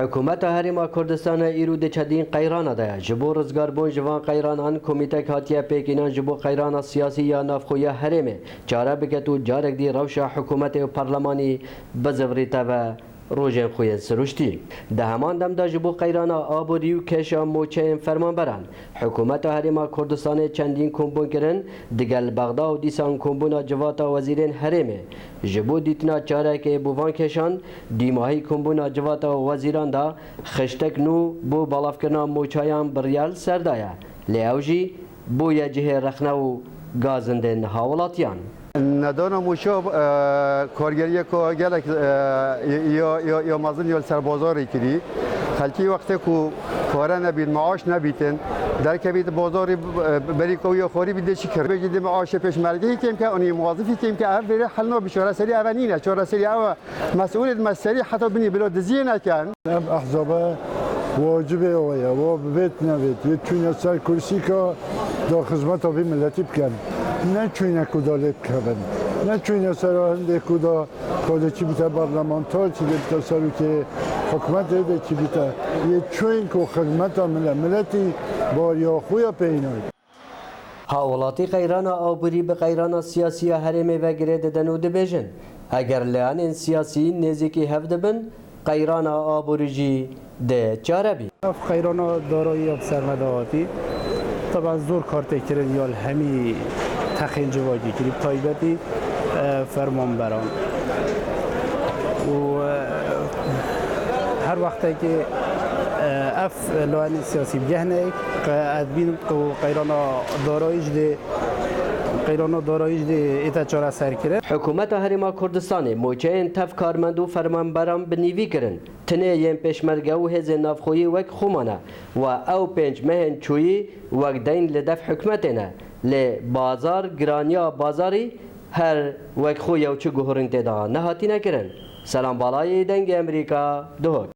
حکومت هرما کردستان ایرو د چدین قیران ده جبو رزگاربون جوان قیران ان کمیته هاتیه پیکینان جبو قیران سیاسی یا نافخویا هرمه چاره بکتو جارک دی روشا حکومت و پارلمانی بزوریته و روژن خوی سروشتی ده همان دم دا جبو قیران آبوری و کشا موچه فرمان برن حکومت هرما کردستان چندین کمبون کرن دگل بغدا و دیسان کمبونا جواتا وزیرین هرمه جبو دیتنا چاره که بوان کشان دیماهی کمبونا جواتا و وزیران دا خشتک نو بو بالاف کرنا موچایان بریال سردایه لیاوجی بو یه جه رخنه و گازندن هاولاتیان ندانم موشا کارگری که گلک یا مازن یا سربازاری کردی خلکی وقتی که کار نبید معاش نبیدن در کبید بازاری بری که یا خوری بیده چی کرد بگید معاش پیشمرگی کیم که آنی موظفی کیم که اول بره حل نو بشاره سری اولینه چهار سری اول مسئول مسئله حتی بنی بلا دزیه نکن احزاب واجبه اویا و بیت نبید یه چون سر کرسی که دا خدمت آبی ملتی بکن نه چون کدالت کردن نه چون سراهنده کدا کد چی بیت پارلمانتار چی بیت سروی حکومت ده چی بیت یه چون کو خدمت ملتی باریا خویا پینای هاولاتی قیران آبوری به قیران سیاسی هرمه و گرد دنو دبیجن اگر لیان سیاسی نزدیکی هفته بن قیران آبوریجی ده چاره بی قیران دارایی اب سرمداواتی طبعا زور کارت کرد یا همی تخین جواجی کرد تایبتی فرمان بران و هر وقتی که اف لوانی سیاسی بجهنه ادبین قیران داراییش ده ایتا چاره سر کرد حکومت هرما کردستان موچه انتف کارمند و فرمانبران بنیوی کرن تنه یم پیشمرگه و هز نافخویی وک خومانه و او پنج مهن چویی وک دین لدف حکمتنه لی بازار گرانیا بازاری هر وک خوی او چه گهرنگ تدا نهاتی نکرن سلام بالای دنگ امریکا دهک